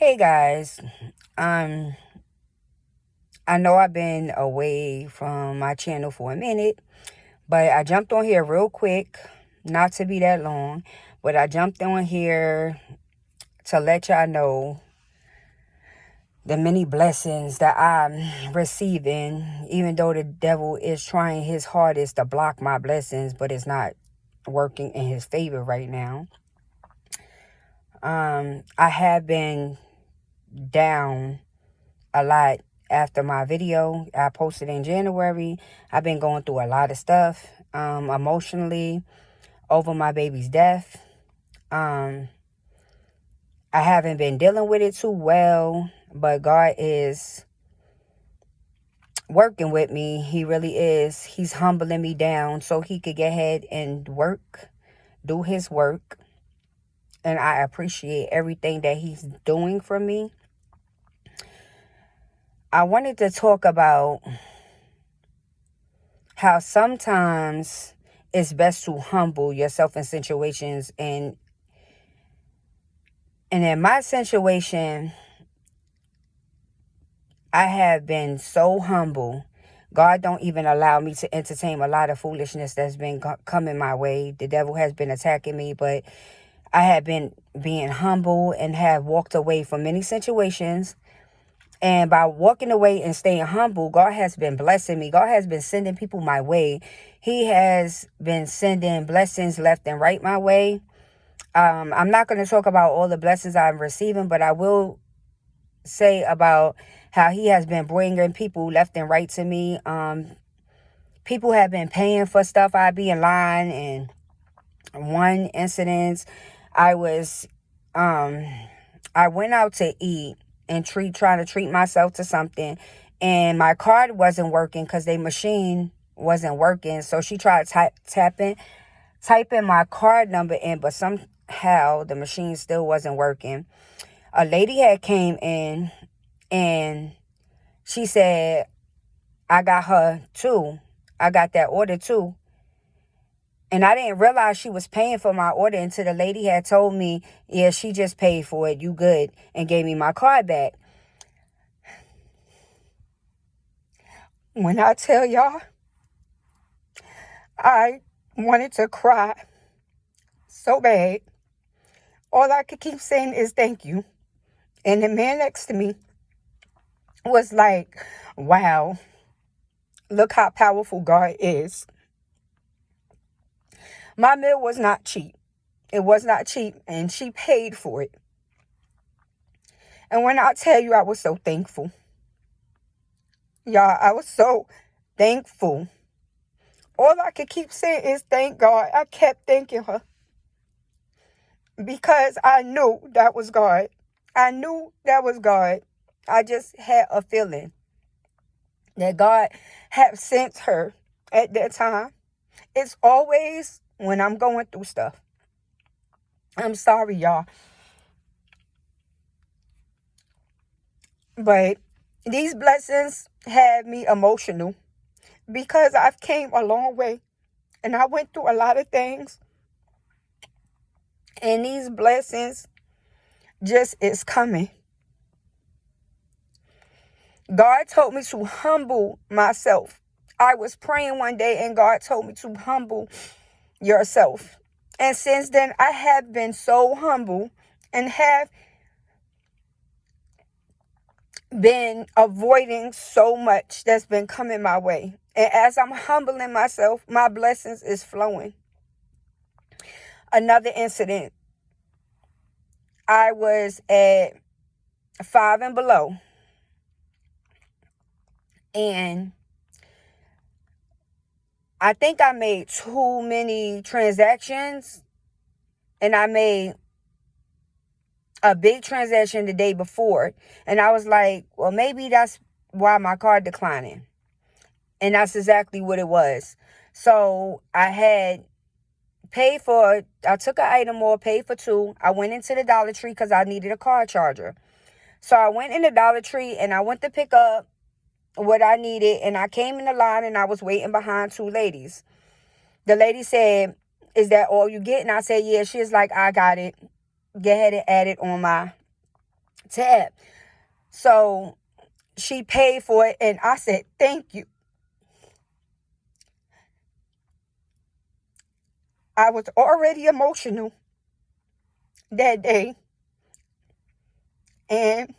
Hey guys, um, I know I've been away from my channel for a minute, but I jumped on here real quick, not to be that long, but I jumped on here to let y'all know the many blessings that I'm receiving, even though the devil is trying his hardest to block my blessings, but it's not working in his favor right now. I have been down a lot after my video I posted in January. I've been going through a lot of stuff emotionally over my baby's death. Um, I haven't been dealing with it too well, but God is working with me. He really is. He's humbling me down so he could get ahead and do his work. And I appreciate everything that he's doing for me. I wanted to talk about how sometimes it's best to humble yourself in situations, and in my situation I have been so humble. God don't even allow me to entertain a lot of foolishness that's been coming my way. The devil has been attacking me, but I have been being humble and have walked away from many situations. And by walking away and staying humble, God has been blessing me. God has been sending people my way. He has been sending blessings left and right my way. I'm not going to talk about all the blessings I'm receiving, but I will say about how he has been bringing people left and right to me. People have been paying for stuff. I'd be in line, and one incident, I was, I went out to eat and trying to treat myself to something, and my card wasn't working because their machine wasn't working. So she tried typing my card number in, but somehow the machine still wasn't working. A lady had came in and she said, I got her too. I got that order too. And I didn't realize she was paying for my order until the lady had told me, yeah, she just paid for it. You good. And gave me my card back. When I tell y'all, I wanted to cry so bad. All I could keep saying is thank you. And the man next to me was like, wow, look how powerful God is. My meal was not cheap. It was not cheap, and she paid for it. And when I tell you I was so thankful, y'all, I was so thankful. All I could keep saying is thank God. I kept thanking her because I knew that was God. I knew that was God. I just had a feeling that God had sent her at that time. It's always when I'm going through stuff. I'm sorry, y'all. But these blessings had me emotional because I've came a long way and I went through a lot of things. And these blessings just is coming. God told me to humble myself. I was praying one day and God told me to humble yourself. And since then, I have been so humble and have been avoiding so much that's been coming my way. And as I'm humbling myself, my blessings is flowing. Another incident, I was at Five and Below, and I think I made too many transactions, and I made a big transaction the day before, and I was like, well, maybe that's why my card declining. And that's exactly what it was. So I had I took an item or paid for two. I went into the Dollar Tree because I needed a car charger. So I went in the Dollar Tree and I went to pick up what I needed, and I came in the line and I was waiting behind two ladies. The lady said, is that all you get? And I said, yeah. She was like, I got it. Go ahead and add it on my tab. So she paid for it, and I said, thank you. I was already emotional that day. And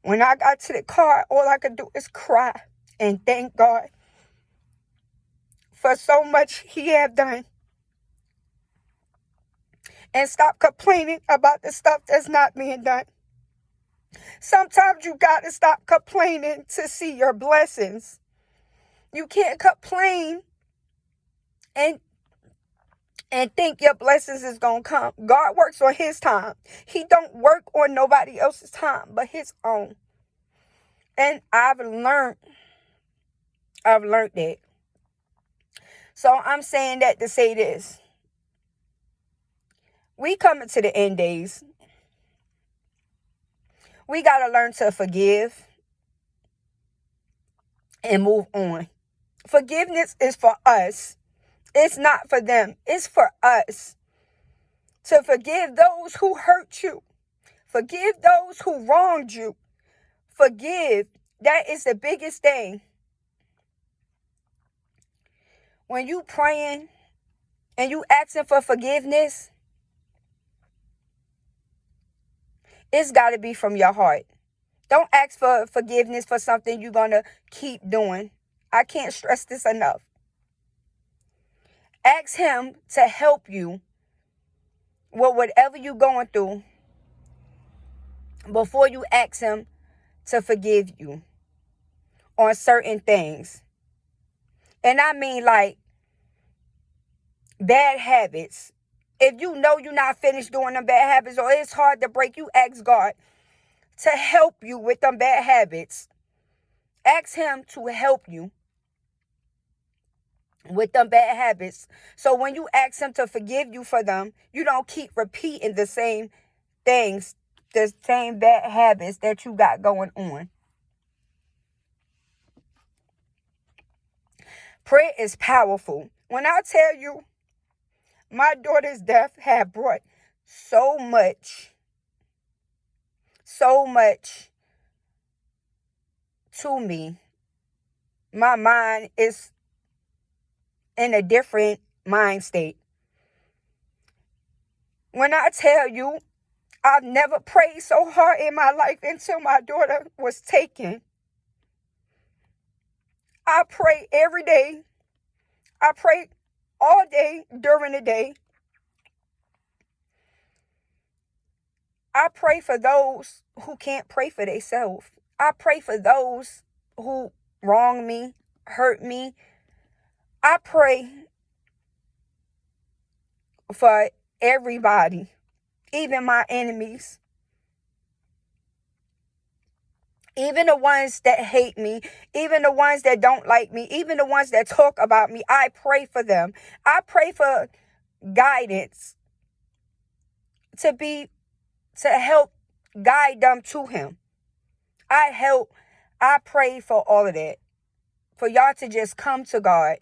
when I got to the car, all I could do is cry and thank God for so much he had done. And stop complaining about the stuff that's not being done. Sometimes you got to stop complaining to see your blessings. You can't complain and think your blessings is going to come. God works on his time. He don't work on nobody else's time but his own. And I've learned that. So I'm saying that to say this. We coming to the end days. We got to learn to forgive and move on. Forgiveness is for us. It's not for them. It's for us. To forgive those who hurt you. Forgive those who wronged you. Forgive. That is the biggest thing. When you praying and you asking for forgiveness, it's got to be from your heart. Don't ask for forgiveness for something you're going to keep doing. I can't stress this enough. Ask him to help you with whatever you're going through before you ask him to forgive you on certain things. And I mean like bad habits. If you know you're not finished doing them bad habits or it's hard to break, you ask God to help you with them bad habits. Ask him to help you with them bad habits. So when you ask him to forgive you for them, you don't keep repeating the same things, the same bad habits that you got going on. Prayer is powerful. When I tell you, my daughter's death had brought so much to me. My mind is in a different mind state. When I tell you, I've never prayed so hard in my life until my daughter was taken. I pray every day. I pray all day during the day. I pray for those who can't pray for themselves. I pray for those who wrong me, hurt me. I pray for everybody, even my enemies. Even the ones that hate me, even the ones that don't like me, even the ones that talk about me, I pray for them. I pray for guidance to help guide them to him. I pray for all of that. For y'all to just come to God.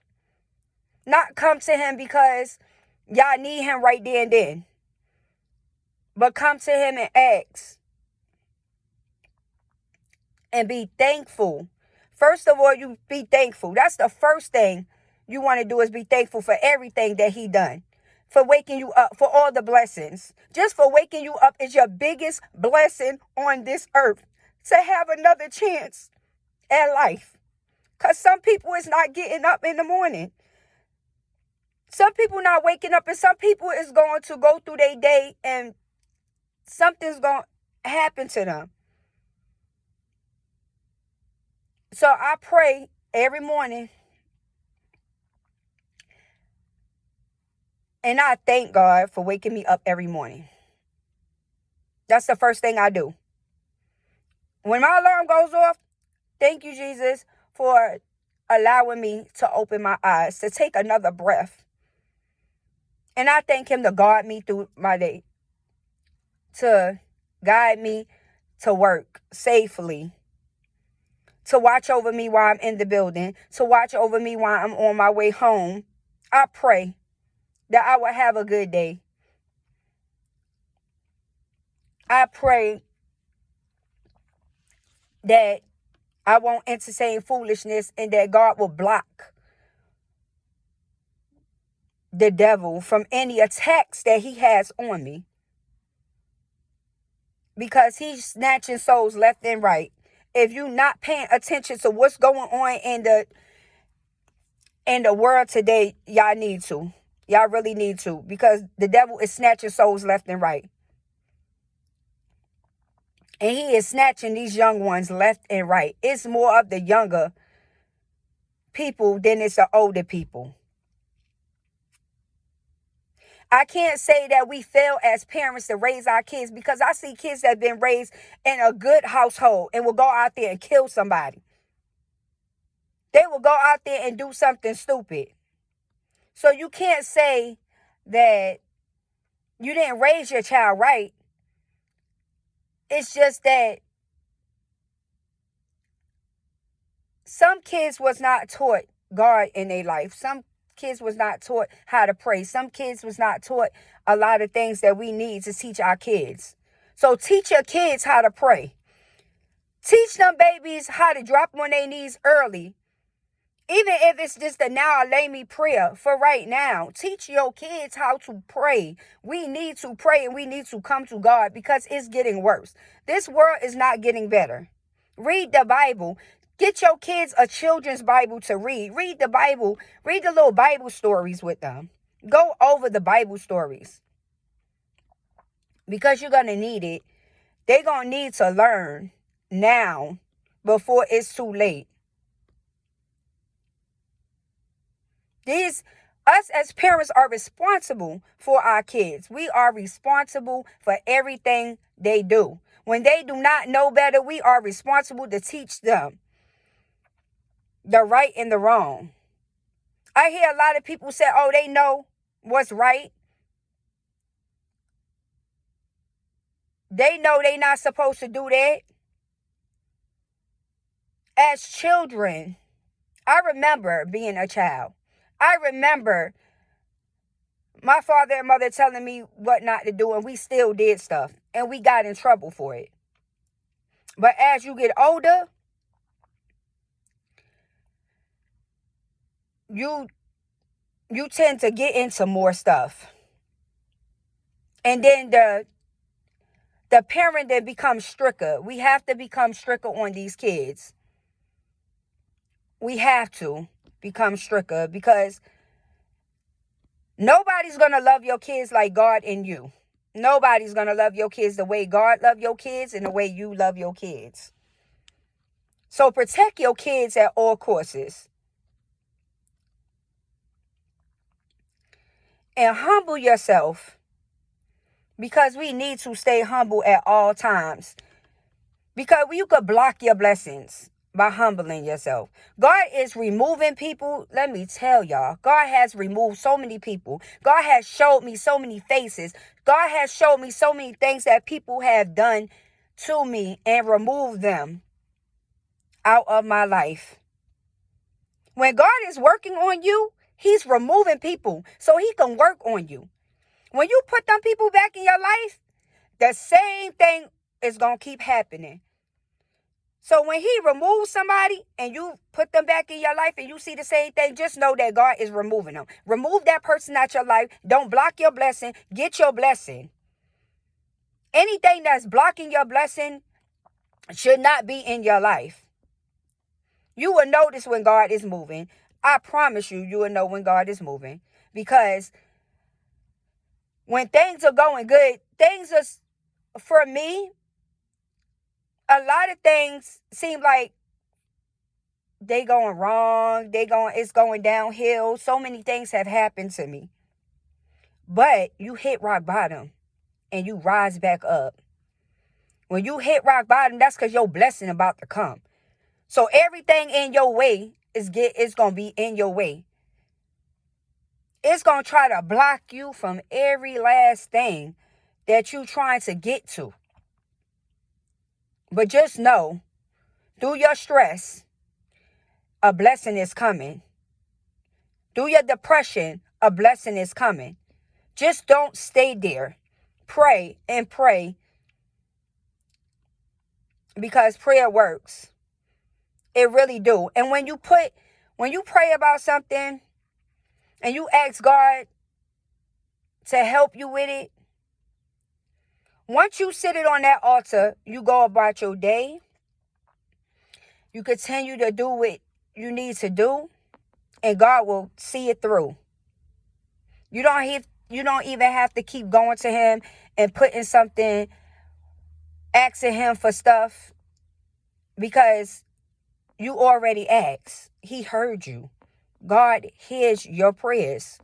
Not come to him because y'all need him right there and then. But come to him and ask. And be thankful. First of all, you be thankful. That's the first thing you want to do, is be thankful for everything that he done. For waking you up, for all the blessings. Just for waking you up is your biggest blessing on this earth. To have another chance at life. Because some people is not getting up in the morning. Some people not waking up, and some people is going to go through their day and something's going to happen to them. So I pray every morning. And I thank God for waking me up every morning. That's the first thing I do. When my alarm goes off, thank you, Jesus, for allowing me to open my eyes, to take another breath. And I thank him to guard me through my day, to guide me to work safely, to watch over me while I'm in the building, to watch over me while I'm on my way home. I pray that I will have a good day. I pray that I won't entertain foolishness, and that God will block the devil from any attacks that he has on me. Because he's snatching souls left and right. If you're not paying attention to what's going on in the world today, y'all need to. Y'all really need to. Because the devil is snatching souls left and right. And he is snatching these young ones left and right. It's more of the younger people than it's the older people. I can't say that we fail as parents to raise our kids, because I see kids that have been raised in a good household and will go out there and kill somebody. They will go out there and do something stupid. So you can't say that you didn't raise your child right. It's just that some kids was not taught God in their life. Some kids was not taught how to pray. Some kids was not taught a lot of things that we need to teach our kids. So teach your kids how to pray. Teach them babies how to drop on their knees early. Even if it's just a now lay me prayer for right now. Teach your kids how to pray. We need to pray, and we need to come to God, because it's getting worse. This world is not getting better. Read the Bible. Get your kids a children's Bible to read. Read the Bible. Read the little Bible stories with them. Go over the Bible stories, because you're going to need it. They're going to need to learn now before it's too late. Us as parents are responsible for our kids. We are responsible for everything they do. When they do not know better, we are responsible to teach them the right and the wrong. I hear a lot of people say, oh, they know what's right. They know they're not supposed to do that. As children, I remember being a child. I remember my father and mother telling me what not to do, and we still did stuff, and we got in trouble for it. But as you get older, you tend to get into more stuff. And then the parent then becomes stricter. We have to become stricter on these kids. We have to become stricter, because nobody's going to love your kids like God and you. Nobody's going to love your kids the way God love your kids and the way you love your kids. So protect your kids at all costs. And humble yourself, because we need to stay humble at all times. Because you could block your blessings by humbling yourself. God is removing people. Let me tell y'all, God has removed so many people. God has showed me so many faces. God has showed me so many things that people have done to me, and removed them out of my life. When God is working on you, he's removing people so he can work on you. When you put them people back in your life, the same thing is going to keep happening. So when he removes somebody and you put them back in your life and you see the same thing, just know that God is removing them. Remove that person out your life. Don't block your blessing. Get your blessing. Anything that's blocking your blessing should not be in your life. You will notice when God is moving. I promise you, you will know when God is moving. Because when things are going good, things are, for me, a lot of things seem like they going wrong. It's going downhill. So many things have happened to me. But you hit rock bottom and you rise back up. When you hit rock bottom, that's because your blessing about to come. So everything in your way is going to be in your way. It's going to try to block you from every last thing that you trying to get to. But just know, through your stress, a blessing is coming. Through your depression, a blessing is coming. Just don't stay there. Pray and pray because prayer works. It really do. And when you pray about something and you ask God to help you with it, once you sit it on that altar, you go about your day. You continue to do what you need to do, and God will see it through. You don't even have to keep going to him and putting something, asking him for stuff, because you already asked. He heard you. God hears your prayers.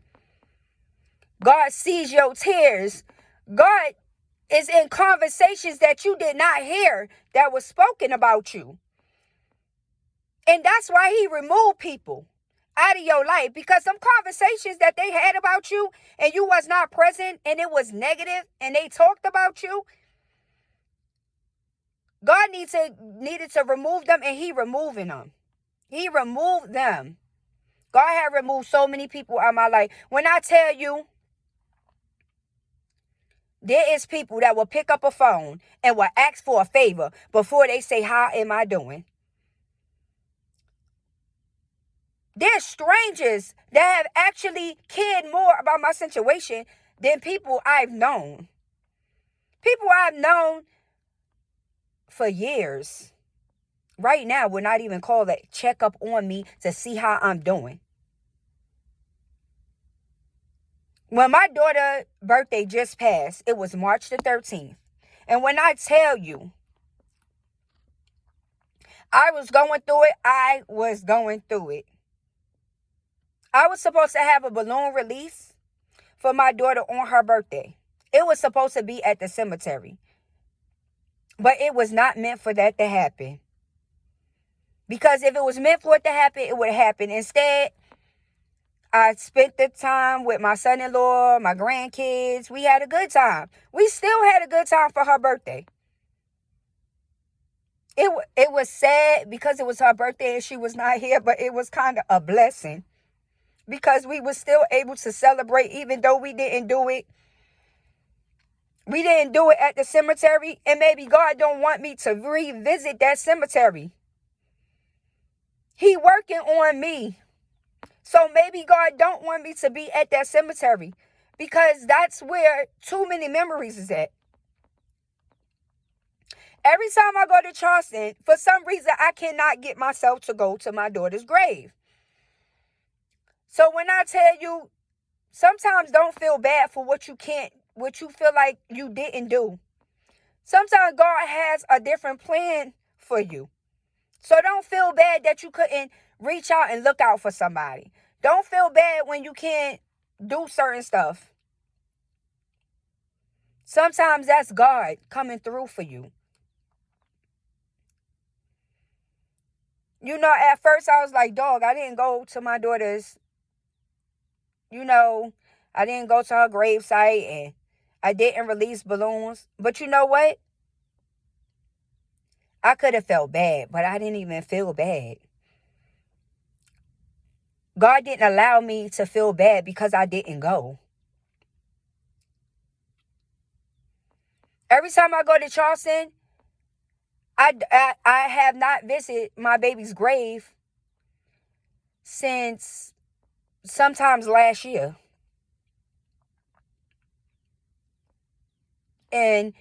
God sees your tears. God is in conversations that you did not hear that was spoken about you. And that's why he removed people out of your life, because some conversations that they had about you and you was not present and it was negative and they talked about you, God needed to remove them, and he removing them. He removed them. God had removed so many people out of my life. When I tell you, there is people that will pick up a phone and will ask for a favor before they say, how am I doing? There's strangers that have actually cared more about my situation than people I've known. People I've known for years. Right now, would not even call to check up on me to see how I'm doing. When my daughter's birthday just passed, it was March the 13th. And when I tell you, I was going through it, I was going through it. I was supposed to have a balloon release for my daughter on her birthday. It was supposed to be at the cemetery. But it was not meant for that to happen. Because if it was meant for it to happen, it would happen. Instead, I spent the time with my son-in-law, my grandkids. We had a good time. We still had a good time for her birthday. It was sad because it was her birthday and she was not here, but it was kind of a blessing because we were still able to celebrate even though we didn't do it. We didn't do it at the cemetery, and maybe God don't want me to revisit that cemetery. He working on me. So maybe God don't want me to be at that cemetery because that's where too many memories is at. Every time I go to Charleston, for some reason, I cannot get myself to go to my daughter's grave. So when I tell you, sometimes don't feel bad for what you feel like you didn't do. Sometimes God has a different plan for you. So don't feel bad that you couldn't reach out and look out for somebody. Don't feel bad when you can't do certain stuff. Sometimes that's God coming through for you. You know, at first I was like, dog, I didn't go to my daughter's, I didn't go to her gravesite and I didn't release balloons. But you know what? I could have felt bad, but I didn't even feel bad. God didn't allow me to feel bad because I didn't go. Every time I go to Charleston, I have not visited my baby's grave since sometimes last year. And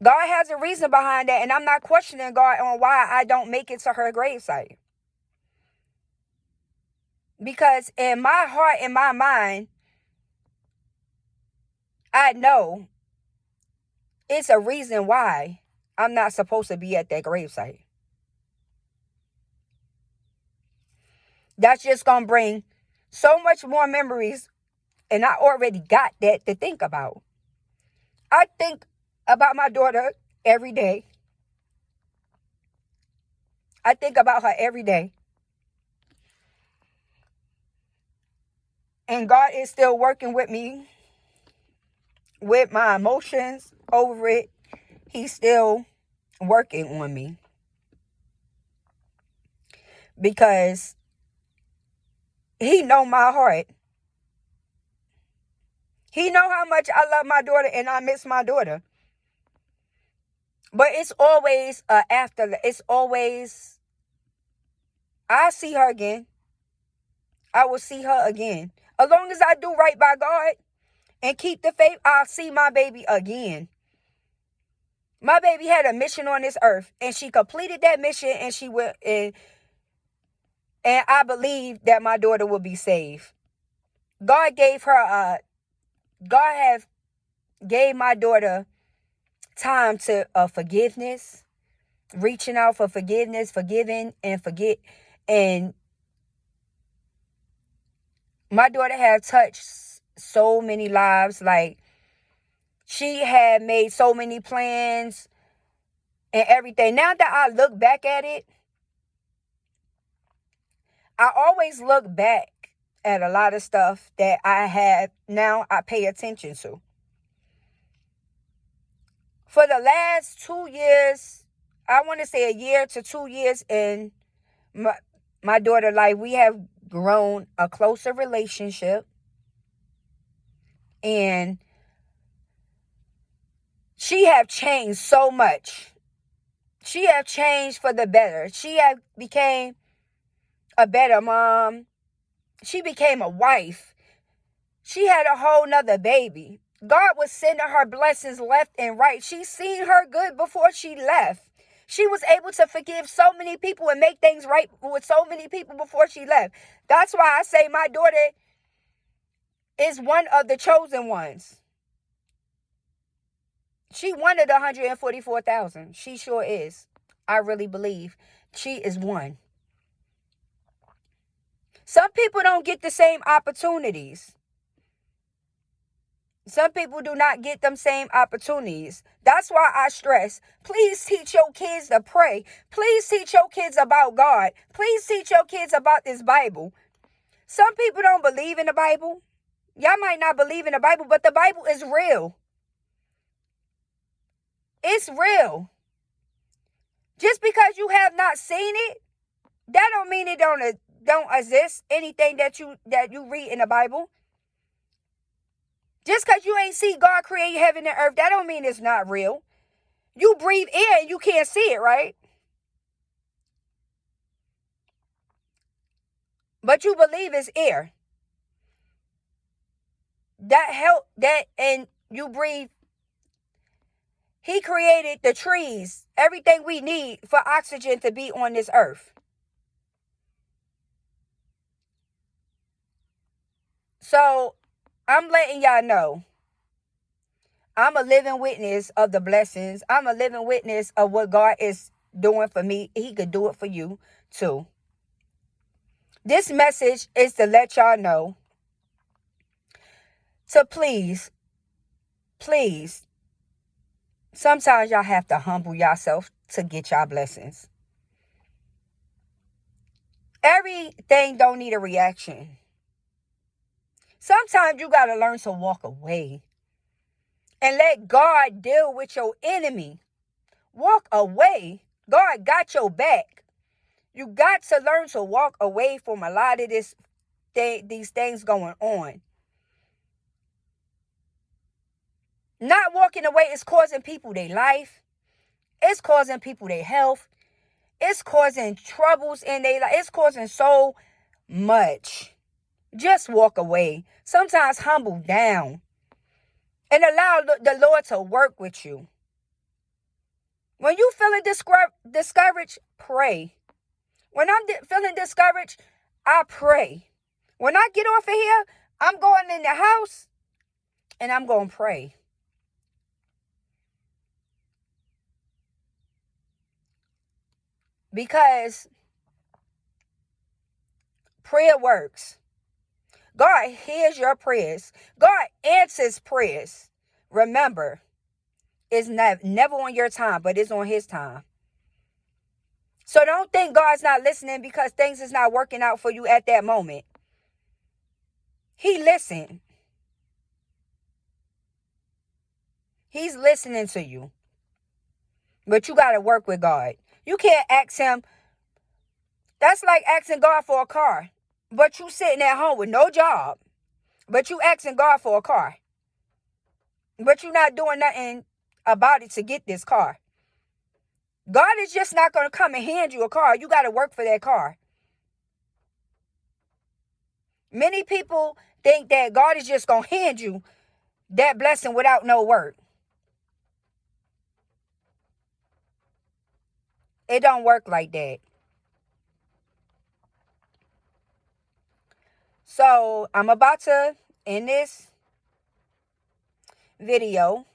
God has a reason behind that, and I'm not questioning God on why I don't make it to her gravesite. Because in my heart, in my mind, I know it's a reason why I'm not supposed to be at that gravesite. That's just going to bring so much more memories, and I already got that to think about. I think about my daughter every day. I think about her every day. And God is still working with me, with my emotions over it. He's still working on me. Because he know my heart. He know how much I love my daughter and I miss my daughter. But it's always after. It's always, I see her again. I will see her again. As long as I do right by God and keep the faith, I'll see my baby again. My baby had a mission on this earth, and she completed that mission, and she went, and I believe that my daughter will be saved. God gave her gave my daughter time to forgiveness, reaching out for forgiveness, forgiving and forget. And my daughter had touched so many lives. Like, she had made so many plans and everything. Now that I look back at it, I always look back at a lot of stuff that I had. Now I pay attention to. For the last 2 years, I want to say a year to 2 years in my daughter's life, we have grown a closer relationship. And she have changed so much. She have changed for the better. She have became a better mom. She became a wife. She had a whole nother baby. God was sending her blessings left and right. She seen her good before she left. She was able to forgive so many people and make things right with so many people before she left. That's why I say my daughter is one of the chosen ones. She one of the 144,000. She sure is. I really believe she is one. Some people don't get the same opportunities. Some people do not get them same opportunities. That's why I stress, please teach your kids to pray. Please teach your kids about God. Please teach your kids about this Bible. Some people don't believe in the Bible. Y'all might not believe in the Bible, but the Bible is real. It's real. Just because you have not seen it, that don't mean it don't exist. Anything that you read in the Bible. Just because you ain't see God create heaven and earth, that don't mean it's not real. You breathe air and you can't see it, right? But you believe it's air. And you breathe. He created the trees, everything we need for oxygen to be on this earth. So I'm letting y'all know, I'm a living witness of the blessings. I'm a living witness of what God is doing for me. He could do it for you too. This message is to let y'all know. So please, sometimes y'all have to humble yourself to get y'all blessings. Everything don't need a reaction. Sometimes you got to learn to walk away and let God deal with your enemy. Walk away. God got your back. You got to learn to walk away from a lot of these things going on. Not walking away is causing people their life. It's causing people their health. It's causing troubles in their life. It's causing so much. Just walk away. Sometimes humble down. And allow the Lord to work with you. When you feeling discouraged, pray. When I'm feeling discouraged, I pray. When I get off of here, I'm going in the house and I'm going to pray. Because prayer works. God hears your prayers. God answers prayers. Remember, it's never on your time, but it's on his time. So don't think God's not listening because things is not working out for you at that moment. He listened. He's listening to you. But you got to work with God. You can't ask him. That's like asking God for a car. But you sitting at home with no job. But you asking God for a car. But you're not doing nothing about it to get this car. God is just not going to come and hand you a car. You got to work for that car. Many people think that God is just going to hand you that blessing without no work. It don't work like that. So I'm about to end this video.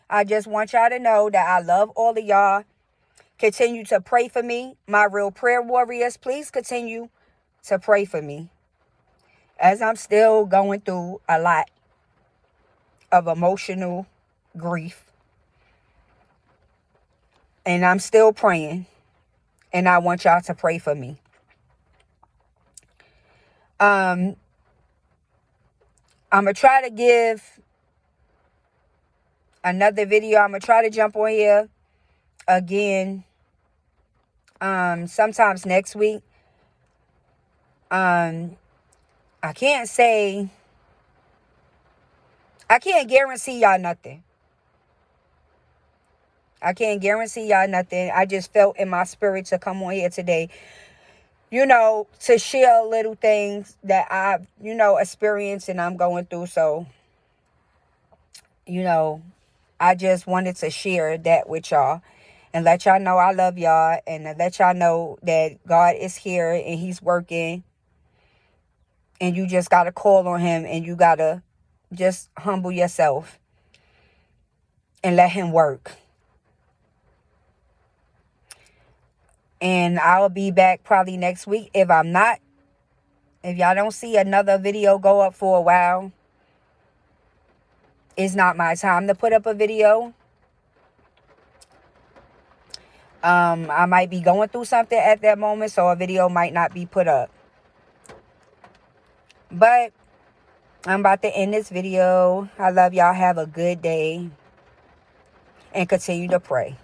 I just want y'all to know that I love all of y'all. Continue to pray for me. My real prayer warriors, please continue to pray for me, as I'm still going through a lot of emotional grief. And I'm still praying. And I want y'all to pray for me. I'm going to try to give another video. I'm going to try to jump on here again sometimes next week. I can't guarantee y'all nothing. I can't guarantee y'all nothing. I just felt in my spirit to come on here today, to share little things that I've, experienced and I'm going through. So, I just wanted to share that with y'all and let y'all know I love y'all, and let y'all know that God is here and he's working, and you just got to call on him, and you got to just humble yourself and let him work. And I'll be back probably next week. If y'all don't see another video go up for a while, it's not my time to put up a video. I might be going through something at that moment, so a video might not be put up. But I'm about to end this video. I love y'all. Have a good day. And continue to pray.